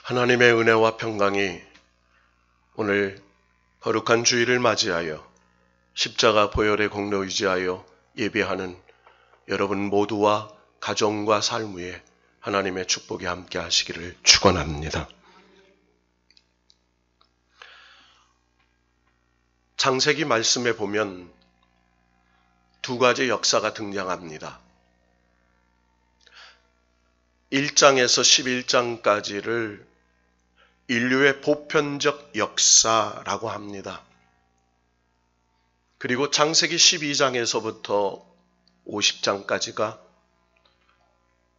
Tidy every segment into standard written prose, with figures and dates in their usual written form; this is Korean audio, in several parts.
하나님의 은혜와 평강이 오늘 거룩한 주일을 맞이하여 십자가 보혈의 공로 의지하여 예배하는 여러분 모두와 가정과 삶 위에 하나님의 축복이 함께 하시기를 축원합니다. 창세기 말씀에 보면 두 가지 역사가 등장합니다. 1장에서 11장까지를 인류의 보편적 역사라고 합니다. 그리고 창세기 12장에서부터 50장까지가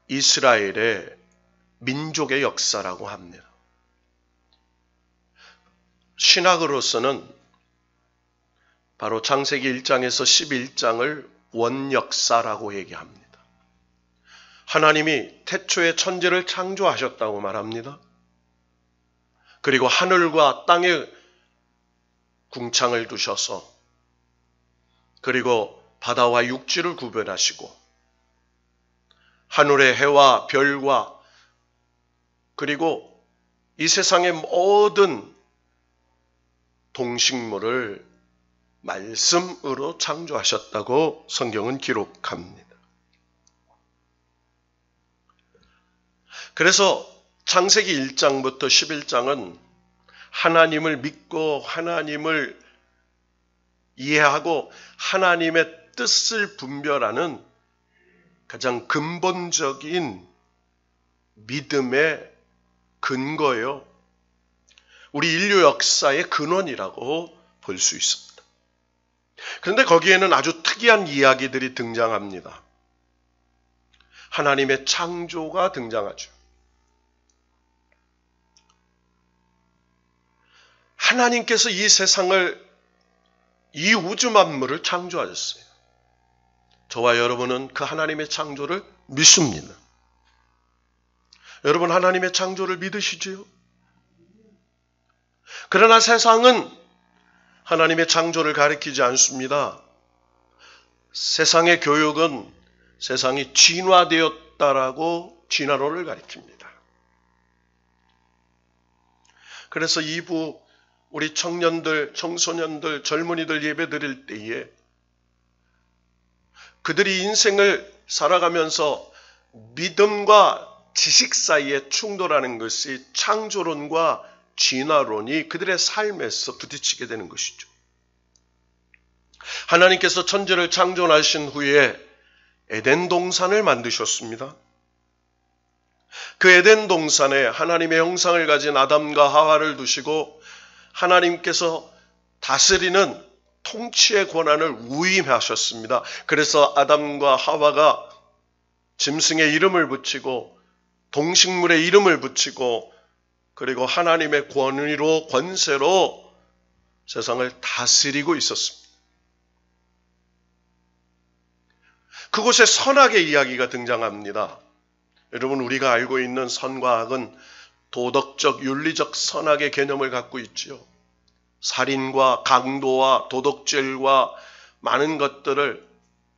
이스라엘의 민족의 역사라고 합니다. 신학으로서는 바로 창세기 1장에서 11장을 원역사라고 얘기합니다. 하나님이 태초에 천지를 창조하셨다고 말합니다. 그리고 하늘과 땅에 궁창을 두셔서 그리고 바다와 육지를 구별하시고 하늘의 해와 별과 그리고 이 세상의 모든 동식물을 말씀으로 창조하셨다고 성경은 기록합니다. 그래서 창세기 1장부터 11장은 하나님을 믿고 하나님을 이해하고 하나님의 뜻을 분별하는 가장 근본적인 믿음의 근거요. 우리 인류 역사의 근원이라고 볼 수 있습니다. 그런데 거기에는 아주 특이한 이야기들이 등장합니다. 하나님의 창조가 등장하죠. 하나님께서 이 세상을, 이 우주 만물을 창조하셨어요. 저와 여러분은 그 하나님의 창조를 믿습니다. 여러분 하나님의 창조를 믿으시지요? 그러나 세상은 하나님의 창조를 가리키지 않습니다. 세상의 교육은 세상이 진화되었다라고 진화론을 가리킵니다. 그래서 2부 우리 청년들, 청소년들, 젊은이들 예배 드릴 때에 그들이 인생을 살아가면서 믿음과 지식 사이에 충돌하는 것이 창조론과 진화론이 그들의 삶에서 부딪히게 되는 것이죠. 하나님께서 천지를 창조하신 후에 에덴 동산을 만드셨습니다. 그 에덴 동산에 하나님의 형상을 가진 아담과 하와를 두시고 하나님께서 다스리는 통치의 권한을 위임하셨습니다. 그래서 아담과 하와가 짐승의 이름을 붙이고 동식물의 이름을 붙이고 그리고 하나님의 권위로 권세로 세상을 다스리고 있었습니다. 그곳에 선악의 이야기가 등장합니다. 여러분 우리가 알고 있는 선과 악은 도덕적, 윤리적 선악의 개념을 갖고 있지요. 살인과 강도와 도덕질과 많은 것들을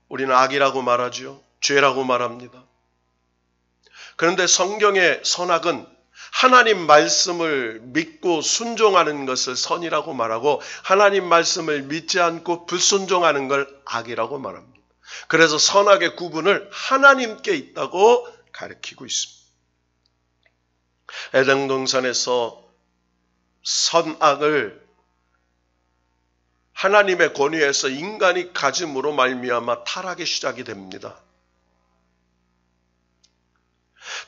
우리는 악이라고 말하지요. 죄라고 말합니다. 그런데 성경의 선악은 하나님 말씀을 믿고 순종하는 것을 선이라고 말하고 하나님 말씀을 믿지 않고 불순종하는 걸 악이라고 말합니다. 그래서 선악의 구분을 하나님께 있다고 가르치고 있습니다. 에덴 동산에서 선악을 하나님의 권위에서 인간이 가짐으로 말미암아 타락이 시작이 됩니다.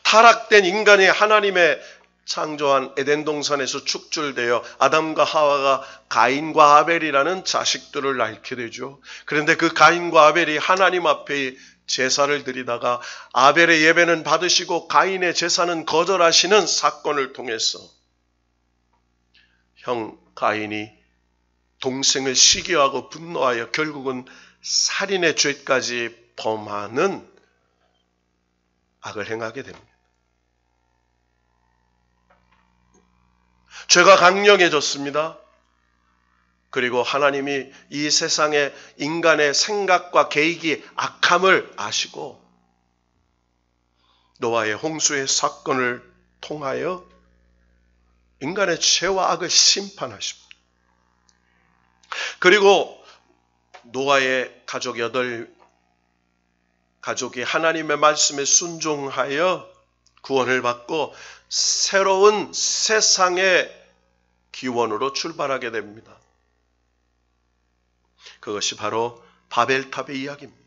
타락된 인간이 하나님의 창조한 에덴 동산에서 축출되어 아담과 하와가 가인과 아벨이라는 자식들을 낳게 되죠. 그런데 그 가인과 아벨이 하나님 앞에 제사를 드리다가 아벨의 예배는 받으시고 가인의 제사는 거절하시는 사건을 통해서 형 가인이 동생을 시기하고 분노하여 결국은 살인의 죄까지 범하는 악을 행하게 됩니다. 죄가 강력해졌습니다. 그리고 하나님이 이 세상의 인간의 생각과 계획이 악함을 아시고 노아의 홍수의 사건을 통하여 인간의 죄와 악을 심판하십니다. 그리고 노아의 가족이 하나님의 말씀에 순종하여 구원을 받고 새로운 세상의 기원으로 출발하게 됩니다. 그것이 바로 바벨탑의 이야기입니다.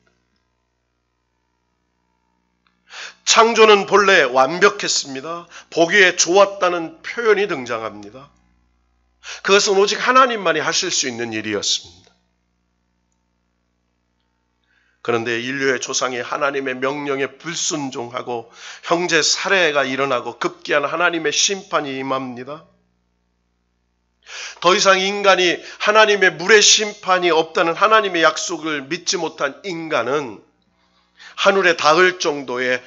창조는 본래 완벽했습니다. 보기에 좋았다는 표현이 등장합니다. 그것은 오직 하나님만이 하실 수 있는 일이었습니다. 그런데 인류의 조상이 하나님의 명령에 불순종하고 형제 살해가 일어나고 급기야는 하나님의 심판이 임합니다. 더 이상 인간이 하나님의 물의 심판이 없다는 하나님의 약속을 믿지 못한 인간은 하늘에 닿을 정도의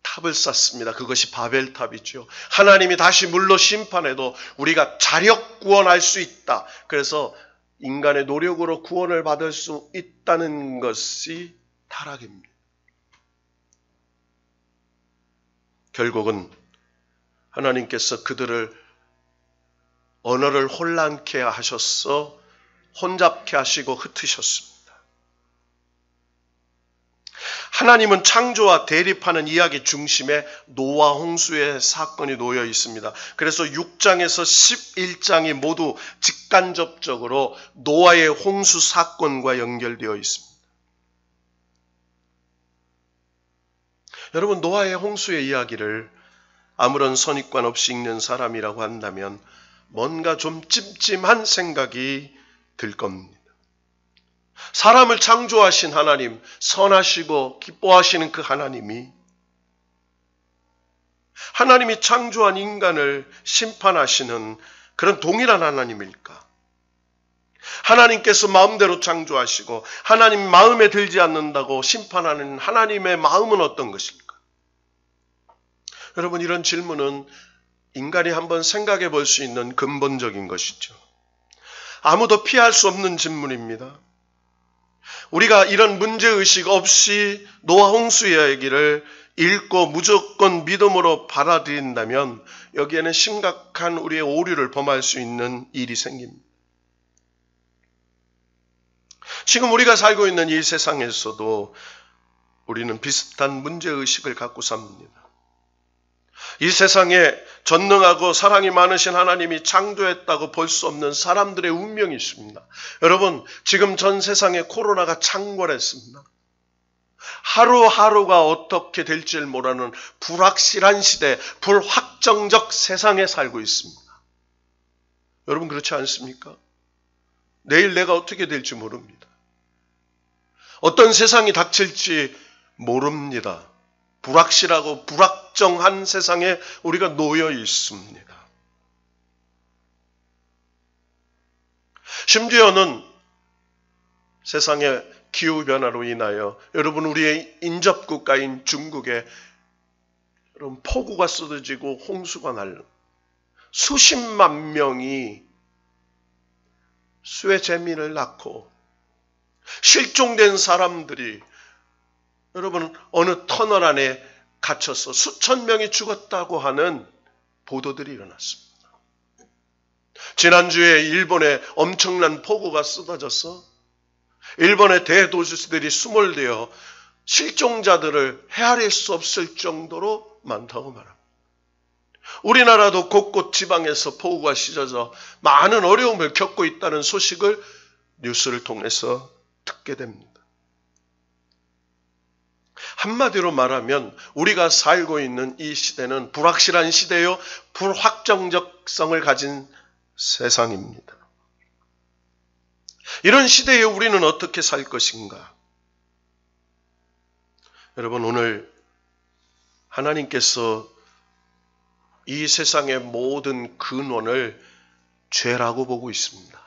탑을 쌓습니다. 그것이 바벨탑이죠. 하나님이 다시 물로 심판해도 우리가 자력 구원할 수 있다. 그래서 인간의 노력으로 구원을 받을 수 있다는 것이 타락입니다. 결국은 하나님께서 그들을 언어를 혼란케 하셔서 혼잡케 하시고 흩으셨습니다. 하나님은 창조와 대립하는 이야기 중심에 노아 홍수의 사건이 놓여 있습니다. 그래서 6장에서 11장이 모두 직간접적으로 노아의 홍수 사건과 연결되어 있습니다. 여러분, 노아의 홍수의 이야기를 아무런 선입관 없이 읽는 사람이라고 한다면 뭔가 좀 찜찜한 생각이 들 겁니다. 사람을 창조하신 하나님, 선하시고 기뻐하시는 그 하나님이 하나님이 창조한 인간을 심판하시는 그런 동일한 하나님일까? 하나님께서 마음대로 창조하시고 하나님 마음에 들지 않는다고 심판하는 하나님의 마음은 어떤 것일까? 여러분, 이런 질문은 인간이 한번 생각해 볼 수 있는 근본적인 것이죠. 아무도 피할 수 없는 질문입니다. 우리가 이런 문제의식 없이 노아 홍수의 얘기를 읽고 무조건 믿음으로 받아들인다면 여기에는 심각한 우리의 오류를 범할 수 있는 일이 생깁니다. 지금 우리가 살고 있는 이 세상에서도 우리는 비슷한 문제의식을 갖고 삽니다. 이 세상에 전능하고 사랑이 많으신 하나님이 창조했다고 볼 수 없는 사람들의 운명이 있습니다. 여러분, 지금 전 세상에 코로나가 창궐했습니다. 하루하루가 어떻게 될지 모르는 불확실한 시대, 불확정적 세상에 살고 있습니다. 여러분, 그렇지 않습니까? 내일 내가 어떻게 될지 모릅니다. 어떤 세상이 닥칠지 모릅니다. 불확실하고 불확정한 세상에 우리가 놓여 있습니다. 심지어는 세상의 기후변화로 인하여 여러분, 우리의 인접국가인 중국에 여러분, 폭우가 쏟아지고 홍수가 날려 수십만 명이 쇠재민을 낳고 실종된 사람들이 여러분, 어느 터널 안에 갇혀서 수천 명이 죽었다고 하는 보도들이 일어났습니다. 지난주에 일본에 엄청난 폭우가 쏟아져서 일본의 대도시들이 수몰되어 실종자들을 헤아릴 수 없을 정도로 많다고 말합니다. 우리나라도 곳곳 지방에서 폭우가 쏟아져 많은 어려움을 겪고 있다는 소식을 뉴스를 통해서 듣게 됩니다. 한마디로 말하면 우리가 살고 있는 이 시대는 불확실한 시대요, 불확정적성을 가진 세상입니다. 이런 시대에 우리는 어떻게 살 것인가? 여러분, 오늘 하나님께서 이 세상의 모든 근원을 죄라고 보고 있습니다.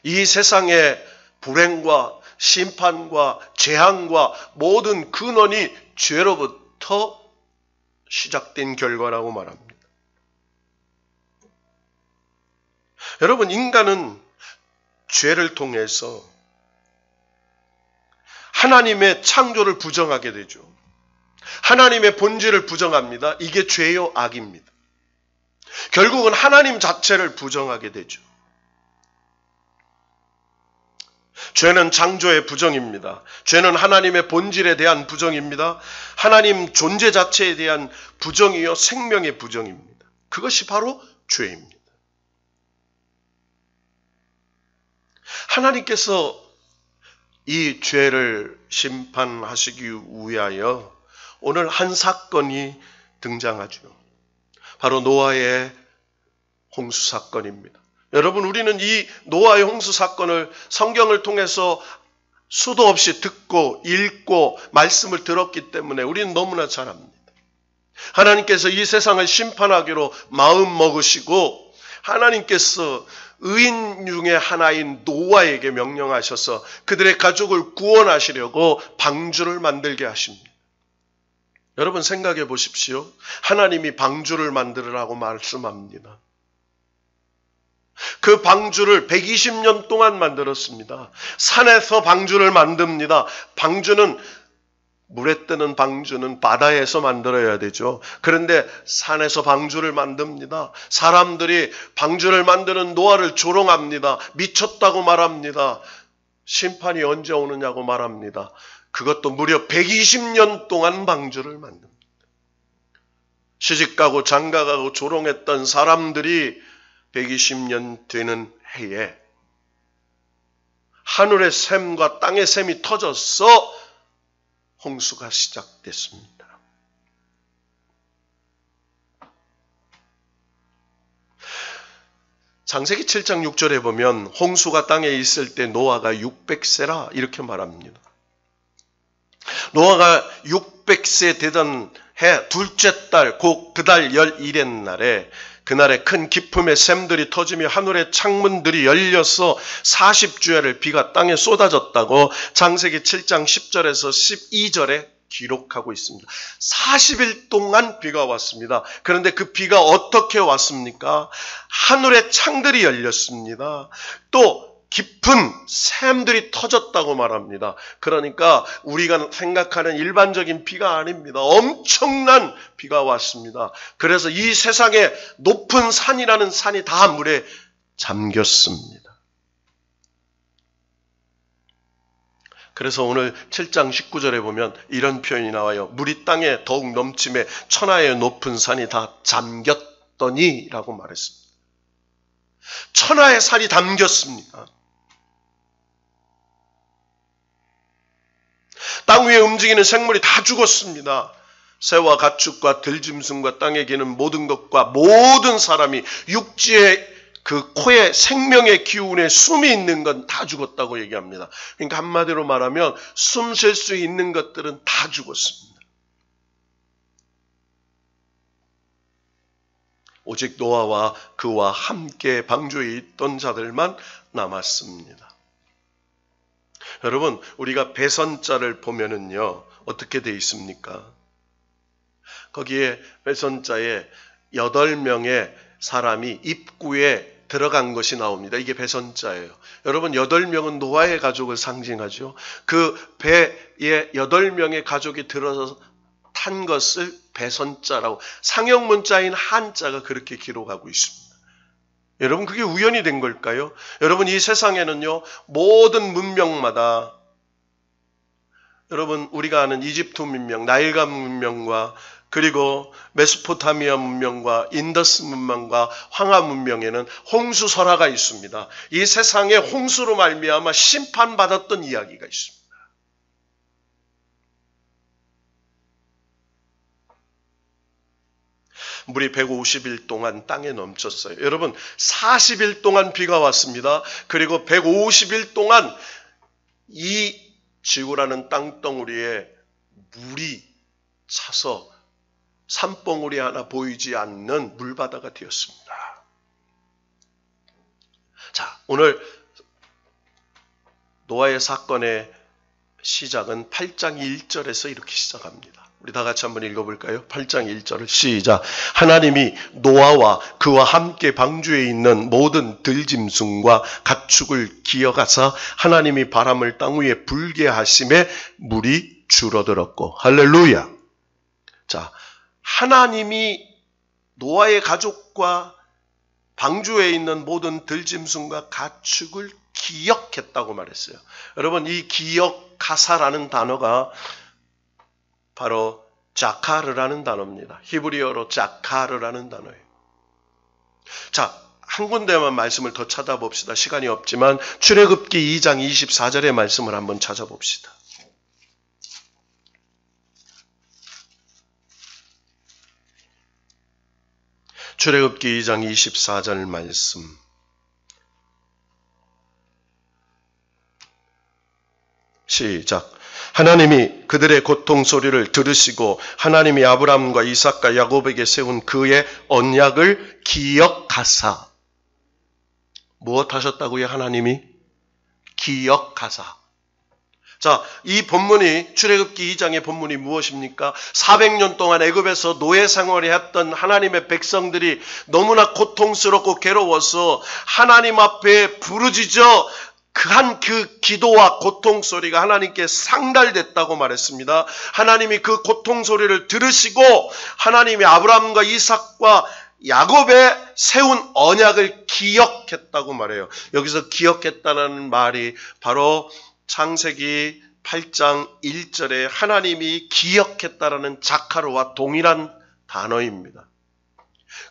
이 세상의 불행과 심판과 재앙과 모든 근원이 죄로부터 시작된 결과라고 말합니다. 여러분, 인간은 죄를 통해서 하나님의 창조를 부정하게 되죠. 하나님의 본질을 부정합니다. 이게 죄요, 악입니다. 결국은 하나님 자체를 부정하게 되죠. 죄는 창조의 부정입니다. 죄는 하나님의 본질에 대한 부정입니다. 하나님 존재 자체에 대한 부정이요 생명의 부정입니다. 그것이 바로 죄입니다. 하나님께서 이 죄를 심판하시기 위하여 오늘 한 사건이 등장하죠. 바로 노아의 홍수 사건입니다. 여러분, 우리는 이 노아의 홍수 사건을 성경을 통해서 수도 없이 듣고 읽고 말씀을 들었기 때문에 우리는 너무나 잘 압니다. 하나님께서 이 세상을 심판하기로 마음 먹으시고 하나님께서 의인 중에 하나인 노아에게 명령하셔서 그들의 가족을 구원하시려고 방주를 만들게 하십니다. 여러분 생각해 보십시오. 하나님이 방주를 만들으라고 말씀합니다. 그 방주를 120년 동안 만들었습니다. 산에서 방주를 만듭니다. 방주는 물에 뜨는 방주는 바다에서 만들어야 되죠. 그런데 산에서 방주를 만듭니다. 사람들이 방주를 만드는 노아를 조롱합니다. 미쳤다고 말합니다. 심판이 언제 오느냐고 말합니다. 그것도 무려 120년 동안 방주를 만듭니다. 시집가고 장가가고 조롱했던 사람들이 120년 되는 해에 하늘의 샘과 땅의 샘이 터져서 홍수가 시작됐습니다. 창세기 7장 6절에 보면 홍수가 땅에 있을 때 노아가 600세라 이렇게 말합니다. 노아가 600세 되던 해 둘째 달 곧 그달 11의 날에 그날에 큰 기품의 샘들이 터지며 하늘의 창문들이 열려서 40주야를 비가 땅에 쏟아졌다고 창세기 7장 10절에서 12절에 기록하고 있습니다. 40일 동안 비가 왔습니다. 그런데 그 비가 어떻게 왔습니까? 하늘의 창들이 열렸습니다. 또 깊은 샘들이 터졌다고 말합니다. 그러니까 우리가 생각하는 일반적인 비가 아닙니다. 엄청난 비가 왔습니다. 그래서 이 세상에 높은 산이라는 산이 다 물에 잠겼습니다. 그래서 오늘 7장 19절에 보면 이런 표현이 나와요. 물이 땅에 더욱 넘침에 천하의 높은 산이 다 잠겼더니 라고 말했습니다. 천하의 산이 잠겼습니다. 땅 위에 움직이는 생물이 다 죽었습니다. 새와 가축과 들짐승과 땅에 기는 모든 것과 모든 사람이 육지의 그 코에 생명의 기운에 숨이 있는 건 다 죽었다고 얘기합니다. 그러니까 한마디로 말하면 숨 쉴 수 있는 것들은 다 죽었습니다. 오직 노아와 그와 함께 방주에 있던 자들만 남았습니다. 여러분, 우리가 배선자를 보면은요, 어떻게 되어 있습니까? 거기에 배선자에 8명의 사람이 입구에 들어간 것이 나옵니다. 이게 배선자예요. 여러분, 8명은 노아의 가족을 상징하죠. 그 배에 8명의 가족이 들어서 탄 것을 배선자라고, 상형문자인 한자가 그렇게 기록하고 있습니다. 여러분, 그게 우연이 된 걸까요? 여러분, 이 세상에는요, 모든 문명마다, 여러분, 우리가 아는 이집트 문명, 나일강 문명과 그리고 메소포타미아 문명과 인더스 문명과 황하 문명에는 홍수설화가 있습니다. 이 세상에 홍수로 말미암아 심판받았던 이야기가 있습니다. 물이 150일 동안 땅에 넘쳤어요. 여러분, 40일 동안 비가 왔습니다. 그리고 150일 동안 이 지구라는 땅덩어리에 물이 차서 산봉우리 하나 보이지 않는 물바다가 되었습니다. 자, 오늘 노아의 사건의 시작은 8장 1절에서 이렇게 시작합니다. 우리 다 같이 한번 읽어볼까요? 8장 1절을 시작. 하나님이 노아와 그와 함께 방주에 있는 모든 들짐승과 가축을 기어가사 하나님이 바람을 땅 위에 불게 하심에 물이 줄어들었고. 할렐루야. 자, 하나님이 노아의 가족과 방주에 있는 모든 들짐승과 가축을 기억했다고 말했어요. 여러분, 이 기억하사라는 단어가 바로 자카르라는 단어입니다. 히브리어로 자카르라는 단어예요. 자, 한 군데만 말씀을 더 찾아봅시다. 시간이 없지만 출애굽기 2장 24절의 말씀을 한번 찾아봅시다. 출애굽기 2장 24절 말씀. 시작. 하나님이 그들의 고통 소리를 들으시고 하나님이 아브라함과 이삭과 야곱에게 세운 그의 언약을 기억하사. 무엇 하셨다고요? 하나님이 기억하사. 자, 이 본문이 출애굽기 2장의 본문이 무엇입니까? 400년 동안 애굽에서 노예 생활을 했던 하나님의 백성들이 너무나 고통스럽고 괴로워서 하나님 앞에 부르짖어 그 기도와 고통 소리가 하나님께 상달됐다고 말했습니다. 하나님이 그 고통 소리를 들으시고 하나님이 아브라함과 이삭과 야곱의 세운 언약을 기억했다고 말해요. 여기서 기억했다는 말이 바로 창세기 8장 1절에 하나님이 기억했다라는 자카르와 동일한 단어입니다.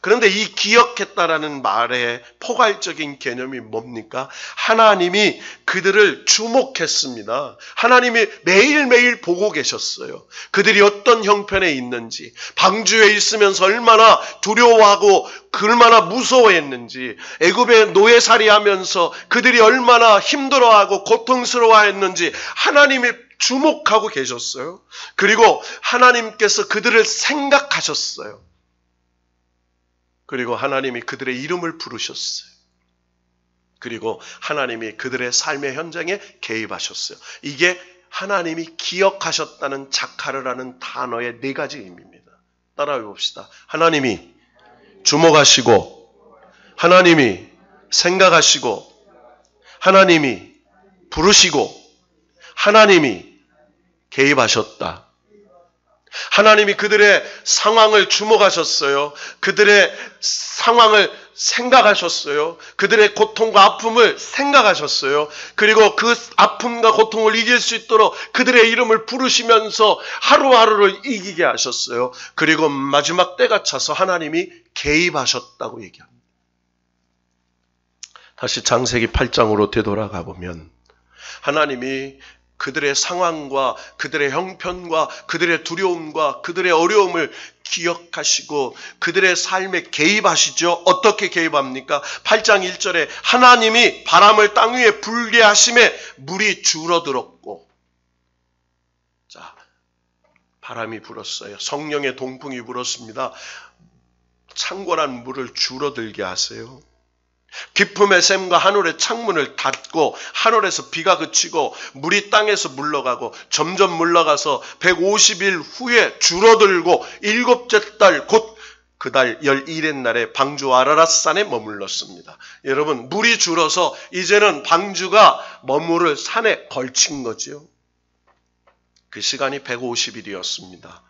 그런데 이 기억했다라는 말의 포괄적인 개념이 뭡니까? 하나님이 그들을 주목했습니다. 하나님이 매일매일 보고 계셨어요. 그들이 어떤 형편에 있는지, 방주에 있으면서 얼마나 두려워하고 얼마나 무서워했는지, 애굽에 노예살이하면서 그들이 얼마나 힘들어하고 고통스러워했는지 하나님이 주목하고 계셨어요. 그리고 하나님께서 그들을 생각하셨어요. 그리고 하나님이 그들의 이름을 부르셨어요. 그리고 하나님이 그들의 삶의 현장에 개입하셨어요. 이게 하나님이 기억하셨다는 자카르라는 단어의 네 가지 의미입니다. 따라해 봅시다. 하나님이 주목하시고, 하나님이 생각하시고, 하나님이 부르시고, 하나님이 개입하셨다. 하나님이 그들의 상황을 주목하셨어요. 그들의 상황을 생각하셨어요. 그들의 고통과 아픔을 생각하셨어요. 그리고 그 아픔과 고통을 이길 수 있도록 그들의 이름을 부르시면서 하루하루를 이기게 하셨어요. 그리고 마지막 때가 차서 하나님이 개입하셨다고 얘기합니다. 다시 창세기 8장으로 되돌아가 보면 하나님이 그들의 상황과 그들의 형편과 그들의 두려움과 그들의 어려움을 기억하시고 그들의 삶에 개입하시죠. 어떻게 개입합니까? 8장 1절에 하나님이 바람을 땅 위에 불게 하심에 물이 줄어들었고, 자, 바람이 불었어요. 성령의 동풍이 불었습니다. 창궐한 물을 줄어들게 하세요. 기품의 샘과 하늘의 창문을 닫고 하늘에서 비가 그치고 물이 땅에서 물러가고 점점 물러가서 150일 후에 줄어들고 7째 달 곧 그 달 11의 날에 방주 아라랏산에 머물렀습니다. 여러분, 물이 줄어서 이제는 방주가 머무를 산에 걸친 거지요. 그 시간이 150일이었습니다.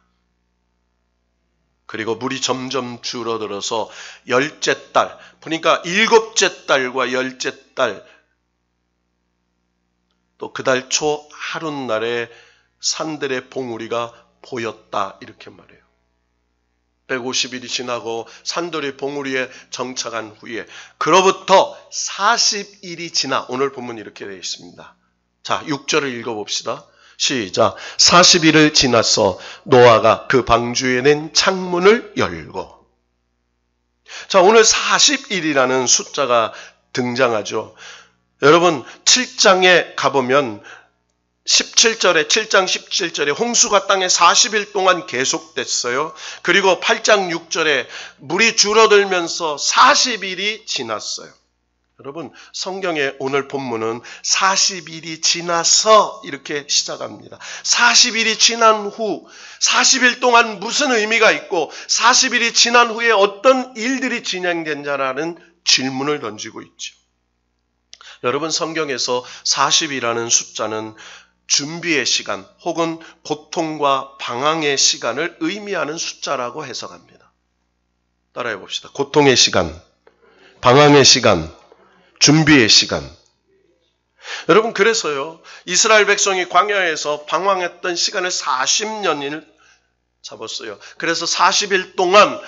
그리고 물이 점점 줄어들어서 10째 달, 그러니까 7째 달과 10째 달, 또 그 달 초 하룻날에 산들의 봉우리가 보였다, 이렇게 말해요. 150일이 지나고 산들의 봉우리에 정착한 후에 그로부터 40일이 지나, 오늘 본문이 이렇게 되어 있습니다. 자, 6절을 읽어봅시다. 시작. 40일을 지나서 노아가 그 방주에 낸 창문을 열고. 자, 오늘 40일이라는 숫자가 등장하죠. 여러분, 7장에 가보면 7장 17절에 홍수가 땅에 40일 동안 계속됐어요. 그리고 8장 6절에 물이 줄어들면서 40일이 지났어요. 여러분, 성경의 오늘 본문은 40일이 지나서 이렇게 시작합니다. 40일이 지난 후, 40일 동안 무슨 의미가 있고 40일이 지난 후에 어떤 일들이 진행된다라는 질문을 던지고 있죠. 여러분, 성경에서 40이라는 숫자는 준비의 시간 혹은 고통과 방황의 시간을 의미하는 숫자라고 해석합니다. 따라해 봅시다. 고통의 시간, 방황의 시간, 준비의 시간. 여러분, 그래서요, 이스라엘 백성이 광야에서 방황했던 시간을 40년을 잡았어요. 그래서 40일 동안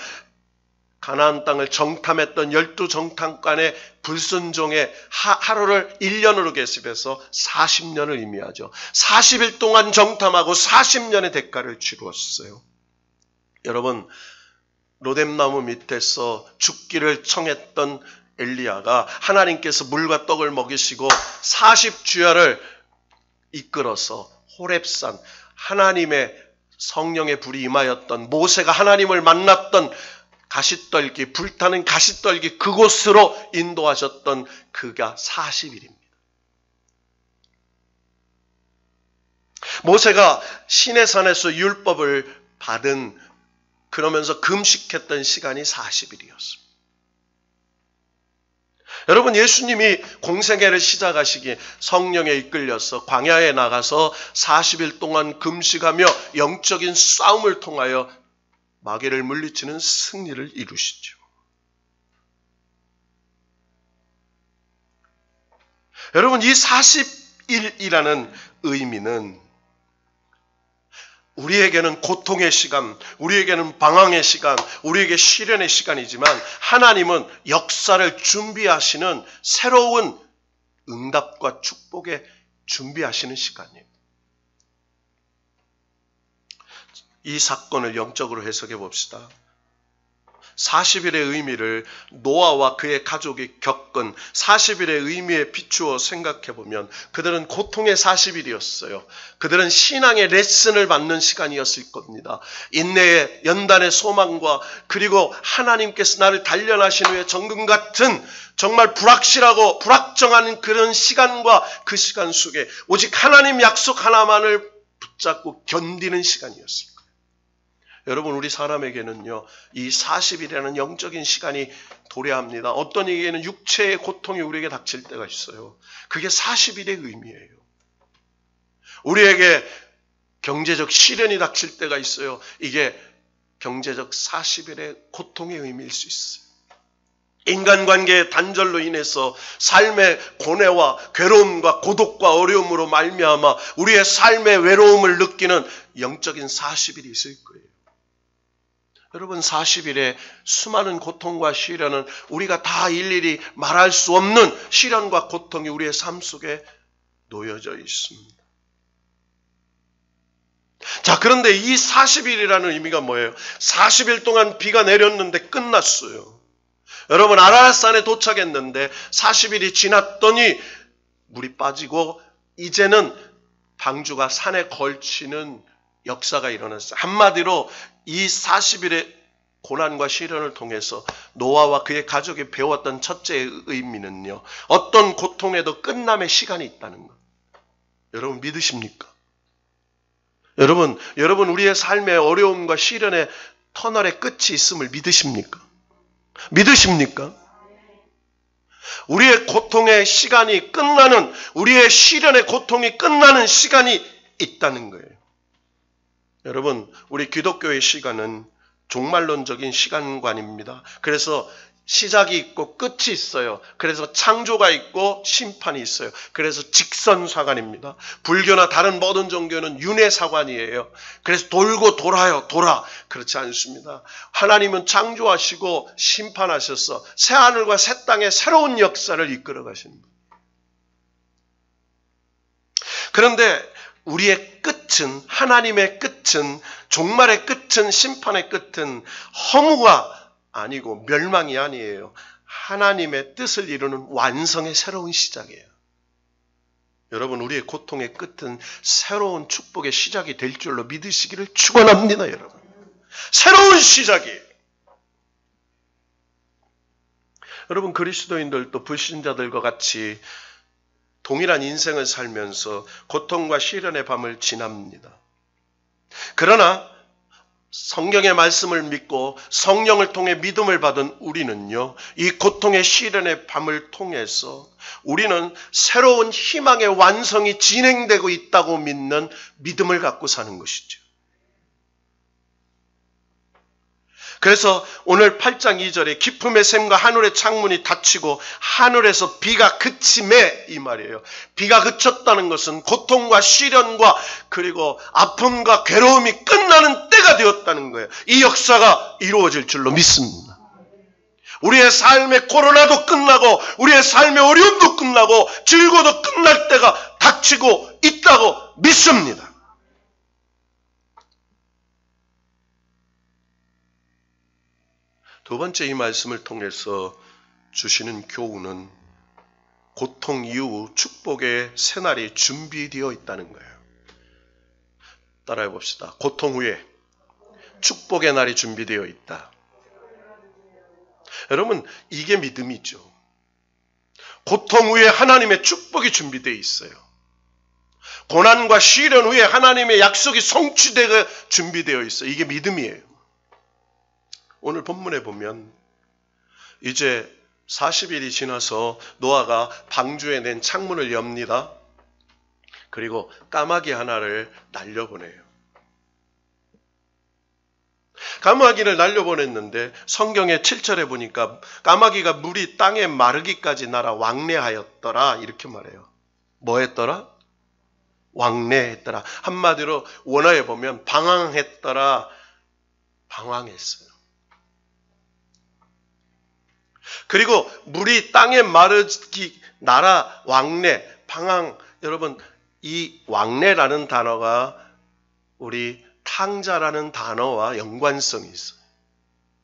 가나안 땅을 정탐했던 12정탐관의 불순종의 하루를 1년으로 계습해서 40년을 의미하죠. 40일 동안 정탐하고 40년의 대가를 치루었어요. 여러분, 로뎀나무 밑에서 죽기를 청했던 엘리야가 하나님께서 물과 떡을 먹이시고 40주야를 이끌어서 호렙산, 하나님의 성령의 불이 임하였던, 모세가 하나님을 만났던 가시떨기, 불타는 가시떨기 그곳으로 인도하셨던 그가 40일입니다. 모세가 시내산에서 율법을 받은, 그러면서 금식했던 시간이 40일이었습니다. 여러분, 예수님이 공생애를 시작하시기에 성령에 이끌려서 광야에 나가서 40일 동안 금식하며 영적인 싸움을 통하여 마귀를 물리치는 승리를 이루시죠. 여러분, 이 40일이라는 의미는 우리에게는 고통의 시간, 우리에게는 방황의 시간, 우리에게 시련의 시간이지만 하나님은 역사를 준비하시는 새로운 응답과 축복에 준비하시는 시간이에요. 이 사건을 영적으로 해석해 봅시다. 40일의 의미를 노아와 그의 가족이 겪은 40일의 의미에 비추어 생각해 보면 그들은 고통의 40일이었어요. 그들은 신앙의 레슨을 받는 시간이었을 겁니다. 인내의 연단의 소망과 그리고 하나님께서 나를 단련하신 후에 정금 같은 정말 불확실하고 불확정한 그런 시간과 그 시간 속에 오직 하나님 약속 하나만을 붙잡고 견디는 시간이었어요. 여러분, 우리 사람에게는요, 이 40일이라는 영적인 시간이 도래합니다. 어떤 이에게는 육체의 고통이 우리에게 닥칠 때가 있어요. 그게 40일의 의미예요. 우리에게 경제적 시련이 닥칠 때가 있어요. 이게 경제적 40일의 고통의 의미일 수 있어요. 인간관계의 단절로 인해서 삶의 고뇌와 괴로움과 고독과 어려움으로 말미암아 우리의 삶의 외로움을 느끼는 영적인 40일이 있을 거예요. 여러분, 40일의 수많은 고통과 시련은 우리가 다 일일이 말할 수 없는 시련과 고통이 우리의 삶 속에 놓여져 있습니다. 자, 그런데 이 40일이라는 의미가 뭐예요? 40일 동안 비가 내렸는데 끝났어요. 여러분, 아라랏산에 도착했는데 40일이 지났더니 물이 빠지고 이제는 방주가 산에 걸치는 역사가 일어났어요. 한마디로 이 40일의 고난과 시련을 통해서 노아와 그의 가족이 배웠던 첫째 의미는요, 어떤 고통에도 끝남의 시간이 있다는 것. 여러분, 믿으십니까? 여러분, 우리의 삶의 어려움과 시련의 터널의 끝이 있음을 믿으십니까? 믿으십니까? 우리의 고통의 시간이 끝나는, 우리의 시련의 고통이 끝나는 시간이 있다는 거예요. 여러분, 우리 기독교의 시간은 종말론적인 시간관입니다. 그래서 시작이 있고 끝이 있어요. 그래서 창조가 있고 심판이 있어요. 그래서 직선사관입니다. 불교나 다른 모든 종교는 윤회사관이에요. 그래서 돌고 돌아요. 그렇지 않습니다. 하나님은 창조하시고 심판하셔서 새하늘과 새 땅의 새로운 역사를 이끌어 가십니다. 그런데 우리의 끝은, 하나님의 끝은, 종말의 끝은, 심판의 끝은 허무가 아니고 멸망이 아니에요. 하나님의 뜻을 이루는 완성의 새로운 시작이에요. 여러분, 우리의 고통의 끝은 새로운 축복의 시작이 될 줄로 믿으시기를 축원합니다, 여러분. 새로운 시작이에요. 여러분, 그리스도인들도 불신자들과 같이 동일한 인생을 살면서 고통과 시련의 밤을 지납니다. 그러나 성경의 말씀을 믿고 성령을 통해 믿음을 받은 우리는요, 이 고통의 시련의 밤을 통해서 우리는 새로운 희망의 완성이 진행되고 있다고 믿는 믿음을 갖고 사는 것이죠. 그래서 오늘 8장 2절에 기품의 샘과 하늘의 창문이 닫히고 하늘에서 비가 그침에 이 말이에요. 비가 그쳤다는 것은 고통과 시련과 그리고 아픔과 괴로움이 끝나는 때가 되었다는 거예요. 이 역사가 이루어질 줄로 믿습니다. 우리의 삶의 코로나도 끝나고 우리의 삶의 어려움도 끝나고 즐거움도 끝날 때가 닥치고 있다고 믿습니다. 두 번째 이 말씀을 통해서 주시는 교훈은 고통 이후 축복의 새날이 준비되어 있다는 거예요. 따라해 봅시다. 고통 후에 축복의 날이 준비되어 있다. 여러분, 이게 믿음이죠. 고통 후에 하나님의 축복이 준비되어 있어요. 고난과 시련 후에 하나님의 약속이 성취되어 준비되어 있어요. 이게 믿음이에요. 오늘 본문에 보면 이제 40일이 지나서 노아가 방주에 낸 창문을 엽니다. 그리고 까마귀 하나를 날려보내요. 까마귀를 날려보냈는데 성경의 7절에 보니까 까마귀가 물이 땅에 마르기까지 날아 왕래하였더라 이렇게 말해요. 뭐 했더라? 왕래했더라. 한마디로 원어에 보면 방황했더라. 방황했어요. 그리고 물이 땅에 마르기, 날아, 왕래, 방황. 여러분, 이 왕래라는 단어가 우리 탕자라는 단어와 연관성이 있어요.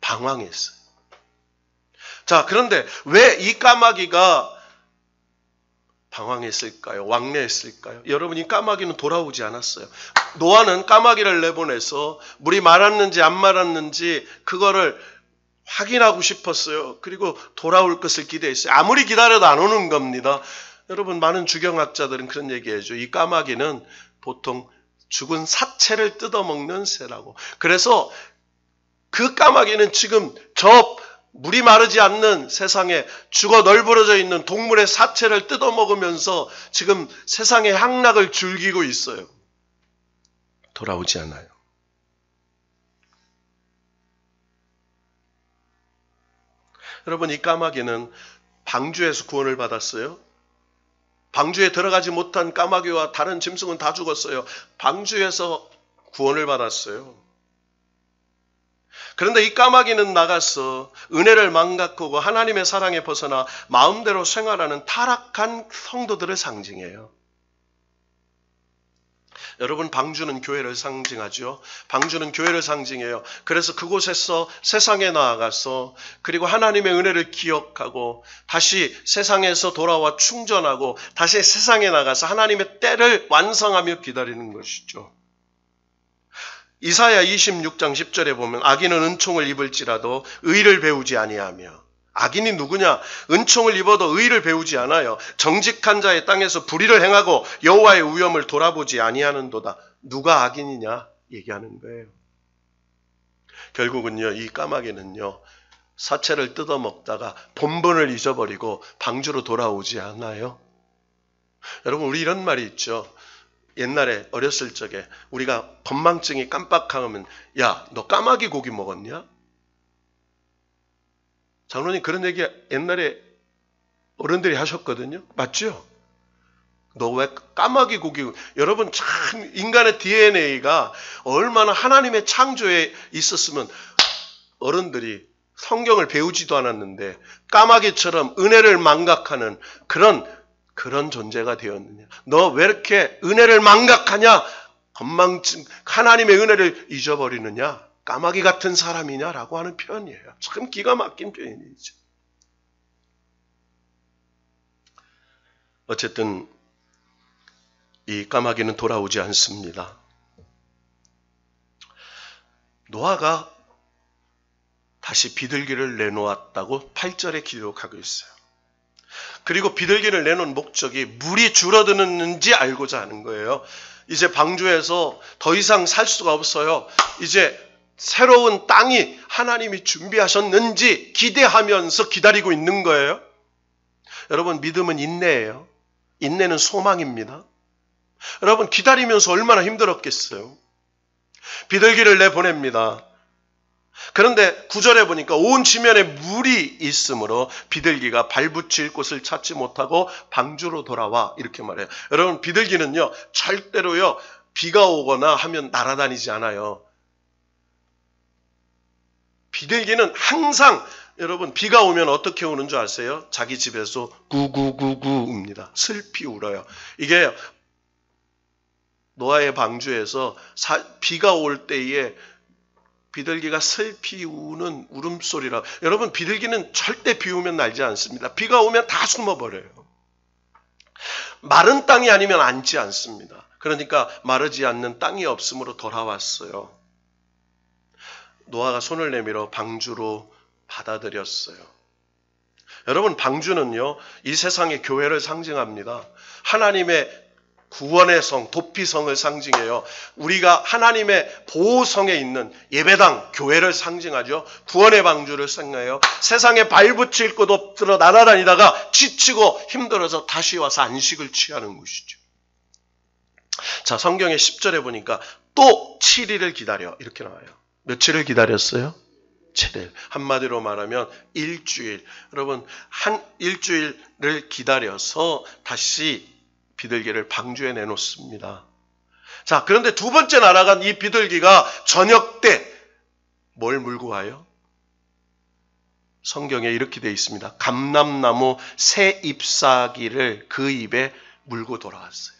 방황했어요. 자, 그런데 왜 이 까마귀가 방황했을까요? 왕래했을까요? 여러분, 이 까마귀는 돌아오지 않았어요. 노아는 까마귀를 내보내서 물이 말았는지 안 말았는지 그거를 확인하고 싶었어요. 그리고 돌아올 것을 기대했어요. 아무리 기다려도 안 오는 겁니다. 여러분, 많은 주경학자들은 그런 얘기해줘. 이 까마귀는 보통 죽은 사체를 뜯어먹는 새라고. 그래서 그 까마귀는 지금 저 물이 마르지 않는 세상에 죽어 널브러져 있는 동물의 사체를 뜯어먹으면서 지금 세상의 향락을 즐기고 있어요. 돌아오지 않아요. 여러분, 이 까마귀는 방주에서 구원을 받았어요. 방주에 들어가지 못한 까마귀와 다른 짐승은 다 죽었어요. 방주에서 구원을 받았어요. 그런데 이 까마귀는 나가서 은혜를 망각하고 하나님의 사랑에 벗어나 마음대로 생활하는 타락한 성도들을 상징해요. 여러분, 방주는 교회를 상징하죠. 방주는 교회를 상징해요. 그래서 그곳에서 세상에 나아가서 그리고 하나님의 은혜를 기억하고 다시 세상에서 돌아와 충전하고 다시 세상에 나가서 하나님의 때를 완성하며 기다리는 것이죠. 이사야 26장 10절에 보면 악인은 은총을 입을지라도 의를 배우지 아니하며. 악인이 누구냐? 은총을 입어도 의를 배우지 않아요. 정직한 자의 땅에서 불의를 행하고 여호와의 위엄을 돌아보지 아니하는도다. 누가 악인이냐? 얘기하는 거예요. 결국은요, 이 까마귀는요, 사체를 뜯어먹다가 본분을 잊어버리고 방주로 돌아오지 않아요. 여러분, 우리 이런 말이 있죠. 옛날에 어렸을 적에 우리가 건망증이 깜빡하면 야, 너 까마귀 고기 먹었냐? 장로님, 그런 얘기 옛날에 어른들이 하셨거든요. 맞죠? 너 왜 까마귀 고기? 여러분, 참 인간의 DNA가 얼마나 하나님의 창조에 있었으면 어른들이 성경을 배우지도 않았는데 까마귀처럼 은혜를 망각하는 그런 존재가 되었느냐? 너 왜 이렇게 은혜를 망각하냐? 건망증, 하나님의 은혜를 잊어버리느냐? 까마귀 같은 사람이냐라고 하는 표현이에요. 참 기가 막힌 표현이죠. 어쨌든 이 까마귀는 돌아오지 않습니다. 노아가 다시 비둘기를 내놓았다고 8절에 기록하고 있어요. 그리고 비둘기를 내놓은 목적이 물이 줄어드는지 알고자 하는 거예요. 이제 방주에서 더 이상 살 수가 없어요. 이제 새로운 땅이 하나님이 준비하셨는지 기대하면서 기다리고 있는 거예요. 여러분, 믿음은 인내예요. 인내는 소망입니다. 여러분, 기다리면서 얼마나 힘들었겠어요. 비둘기를 내보냅니다. 그런데 9절에 보니까 온 지면에 물이 있으므로 비둘기가 발붙일 곳을 찾지 못하고 방주로 돌아와 이렇게 말해요. 여러분 비둘기는요 절대로요 비가 오거나 하면 날아다니지 않아요. 비둘기는 항상 여러분 비가 오면 어떻게 우는 줄 아세요? 자기 집에서 구구구구 웁니다. 슬피 울어요. 이게 노아의 방주에서 비가 올 때에 비둘기가 슬피 우는 울음소리라. 여러분 비둘기는 절대 비 오면 날지 않습니다. 비가 오면 다 숨어버려요. 마른 땅이 아니면 앉지 않습니다. 그러니까 마르지 않는 땅이 없으므로 돌아왔어요. 노아가 손을 내밀어 방주로 받아들였어요. 여러분 방주는요 이 세상의 교회를 상징합니다. 하나님의 구원의 성, 도피성을 상징해요. 우리가 하나님의 보호성에 있는 예배당, 교회를 상징하죠. 구원의 방주를 생각해요. 세상에 발붙일 곳 없들어 날아다니다가 지치고 힘들어서 다시 와서 안식을 취하는 곳이죠. 자, 성경의 10절에 보니까 또 7일을 기다려 이렇게 나와요. 며칠을 기다렸어요? 7일. 한마디로 말하면 일주일. 여러분 한 일주일을 기다려서 다시 비둘기를 방주에 내놓습니다. 자, 그런데 두 번째 날아간 이 비둘기가 저녁 때 뭘 물고 와요? 성경에 이렇게 되어 있습니다. 감람나무 새 잎사귀를 그 입에 물고 돌아왔어요.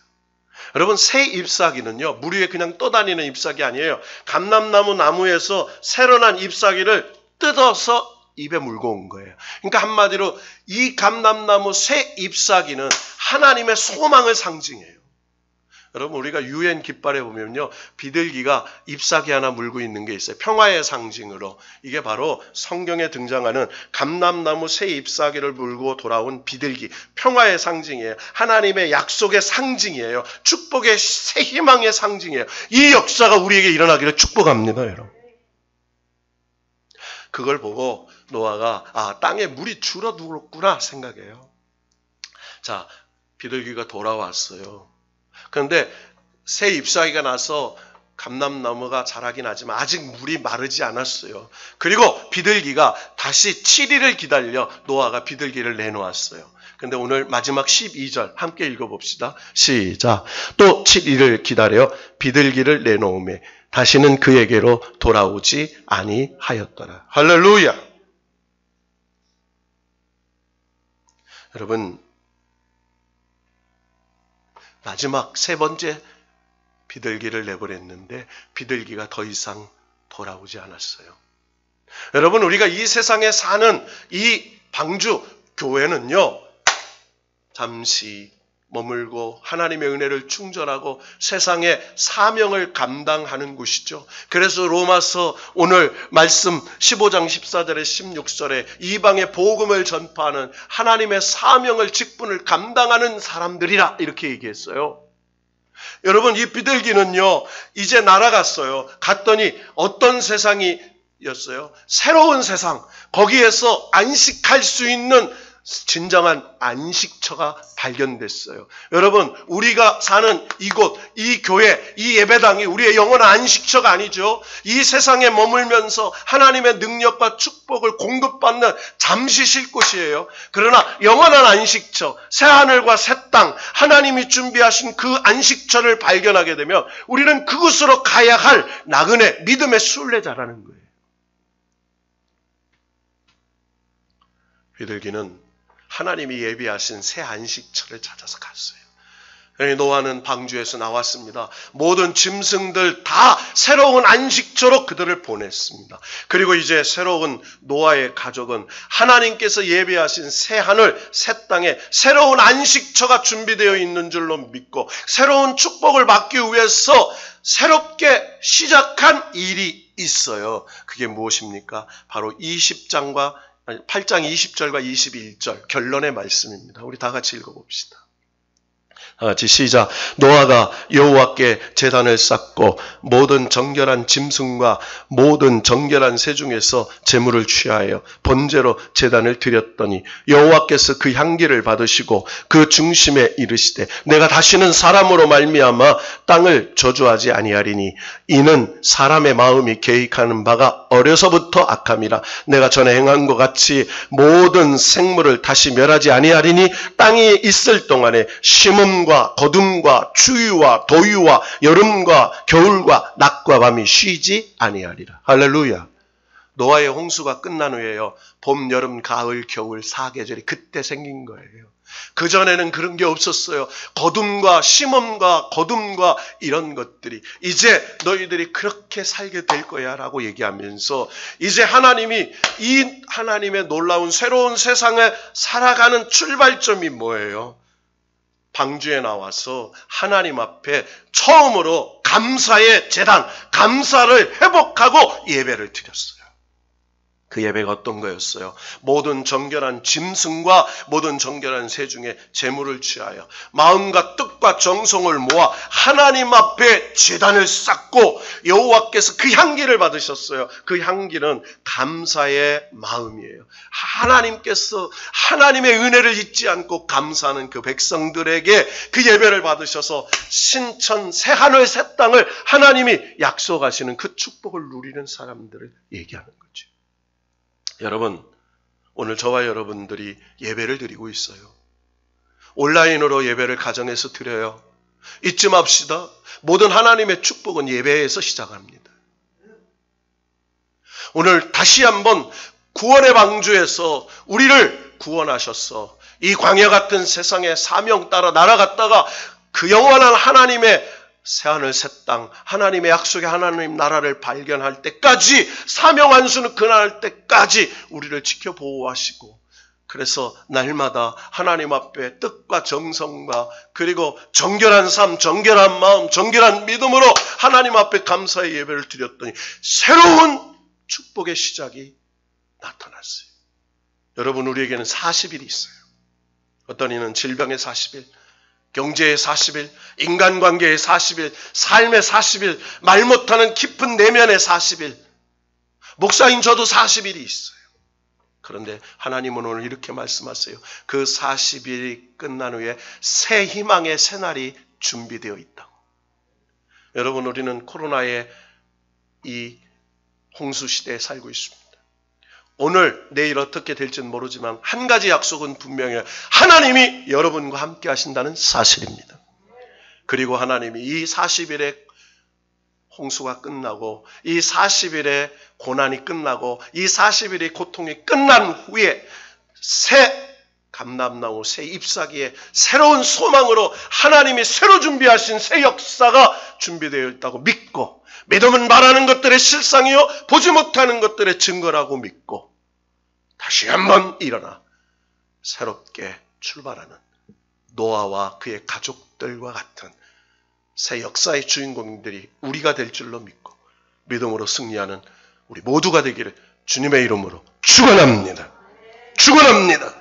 여러분 새 잎사귀는요 물 위에 그냥 떠다니는 잎사귀 아니에요. 감람나무 나무에서 새로 난 잎사귀를 뜯어서 입에 물고 온 거예요. 그러니까 한마디로 이 감람나무 새 잎사귀는 하나님의 소망을 상징해요. 여러분 우리가 유엔 깃발에 보면요 비둘기가 잎사귀 하나 물고 있는 게 있어요. 평화의 상징으로. 이게 바로 성경에 등장하는 감람나무 새 잎사귀를 물고 돌아온 비둘기. 평화의 상징이에요. 하나님의 약속의 상징이에요. 축복의 새 희망의 상징이에요. 이 역사가 우리에게 일어나기를 축복합니다. 여러분. 그걸 보고 노아가 땅에 물이 줄어들었구나 생각해요. 자, 비둘기가 돌아왔어요. 그런데 새 잎사귀가 나서 감람나무가 자라긴 하지만 아직 물이 마르지 않았어요. 그리고 비둘기가 다시 7일을 기다려 노아가 비둘기를 내놓았어요. 그런데 오늘 마지막 12절 함께 읽어봅시다. 시작. 또 7일을 기다려 비둘기를 내놓음에 다시는 그에게로 돌아오지 아니하였더라. 할렐루야. 여러분 마지막 세 번째 비둘기를 내보냈는데 비둘기가 더 이상 돌아오지 않았어요. 여러분 우리가 이 세상에 사는 이 방주 교회는요 잠시 머물고 하나님의 은혜를 충전하고 세상의 사명을 감당하는 곳이죠. 그래서 로마서 오늘 말씀 15장 14절에 16절에 이방의 복음을 전파하는 하나님의 사명을 직분을 감당하는 사람들이라 이렇게 얘기했어요. 여러분 이 비둘기는요 이제 날아갔어요. 갔더니 어떤 세상이었어요? 새로운 세상. 거기에서 안식할 수 있는 진정한 안식처가 발견됐어요. 여러분 우리가 사는 이곳, 이 교회, 이 예배당이 우리의 영원한 안식처가 아니죠. 이 세상에 머물면서 하나님의 능력과 축복을 공급받는 잠시 쉴 곳이에요. 그러나 영원한 안식처, 새하늘과 새 땅, 하나님이 준비하신 그 안식처를 발견하게 되면 우리는 그곳으로 가야 할 나그네, 믿음의 순례자라는 거예요. 비둘기는 하나님이 예비하신 새 안식처를 찾아서 갔어요. 노아는 방주에서 나왔습니다. 모든 짐승들 다 새로운 안식처로 그들을 보냈습니다. 그리고 이제 새로운 노아의 가족은 하나님께서 예비하신 새 하늘, 새 땅에 새로운 안식처가 준비되어 있는 줄로 믿고 새로운 축복을 받기 위해서 새롭게 시작한 일이 있어요. 그게 무엇입니까? 바로 8장 20절과 21절 결론의 말씀입니다. 우리 다 같이 읽어봅시다. 같이 시작. 노아가 여호와께 제단을 쌓고 모든 정결한 짐승과 모든 정결한 새 중에서 제물을 취하여 번제로 제단을 드렸더니 여호와께서 그 향기를 받으시고 그 중심에 이르시되 내가 다시는 사람으로 말미암아 땅을 저주하지 아니하리니 이는 사람의 마음이 계획하는 바가 어려서부터 악함이라. 내가 전에 행한 것 같이 모든 생물을 다시 멸하지 아니하리니 땅이 있을 동안에 심음과 거둠과 추위와 도유와 여름과 겨울과 낮과 밤이 쉬지 아니하리라. 할렐루야. 노아의 홍수가 끝난 후에요. 봄, 여름, 가을, 겨울 4계절이 그때 생긴 거예요. 그전에는 그런 게 없었어요. 거둠과 심음과 거둠과 이런 것들이 이제 너희들이 그렇게 살게 될 거야 라고 얘기하면서 이제 하나님이 이 하나님의 놀라운 새로운 세상에 살아가는 출발점이 뭐예요? 방주에 나와서 하나님 앞에 처음으로 감사의 제단, 감사를 회복하고 예배를 드렸어요. 그 예배가 어떤 거였어요? 모든 정결한 짐승과 모든 정결한 새 중에 제물을 취하여 마음과 뜻과 정성을 모아 하나님 앞에 제단을 쌓고 여호와께서 그 향기를 받으셨어요. 그 향기는 감사의 마음이에요. 하나님께서 하나님의 은혜를 잊지 않고 감사하는 그 백성들에게 그 예배를 받으셔서 신천 새 하늘 새 땅을 하나님이 약속하시는 그 축복을 누리는 사람들을 얘기하는 거죠. 여러분, 오늘 저와 여러분들이 예배를 드리고 있어요. 온라인으로 예배를 가정에서 드려요. 잊지 맙시다. 모든 하나님의 축복은 예배에서 시작합니다. 오늘 다시 한번 구원의 방주에서 우리를 구원하셨어. 이 광야 같은 세상에 사명 따라 날아갔다가 그 영원한 하나님의 새하늘 새 땅, 하나님의 약속의 하나님 나라를 발견할 때까지, 사명 안수는 그날 때까지 우리를 지켜 보호하시고, 그래서 날마다 하나님 앞에 뜻과 정성과 그리고 정결한 삶, 정결한 마음, 정결한 믿음으로 하나님 앞에 감사의 예배를 드렸더니 새로운 축복의 시작이 나타났어요. 여러분, 우리에게는 40일이 있어요. 어떤 이는 질병의 40일, 경제의 40일, 인간관계의 40일, 삶의 40일, 말 못하는 깊은 내면의 40일, 목사인 저도 40일이 있어요. 그런데 하나님은 오늘 이렇게 말씀하세요. 그 40일이 끝난 후에 새 희망의 새날이 준비되어 있다고. 여러분, 우리는 코로나의 이 홍수 시대에 살고 있습니다. 오늘 내일 어떻게 될지는 모르지만 한 가지 약속은 분명해요. 하나님이 여러분과 함께 하신다는 사실입니다. 그리고 하나님이 이 40일의 홍수가 끝나고 이 40일의 고난이 끝나고 이 40일의 고통이 끝난 후에 새 감람나무, 새 잎사귀에 새로운 소망으로 하나님이 새로 준비하신 새 역사가 준비되어 있다고 믿고, 믿음은 말하는 것들의 실상이요 보지 못하는 것들의 증거라고 믿고 다시 한번 일어나 새롭게 출발하는 노아와 그의 가족들과 같은 새 역사의 주인공들이 우리가 될 줄로 믿고 믿음으로 승리하는 우리 모두가 되기를 주님의 이름으로 축원합니다. 축원합니다.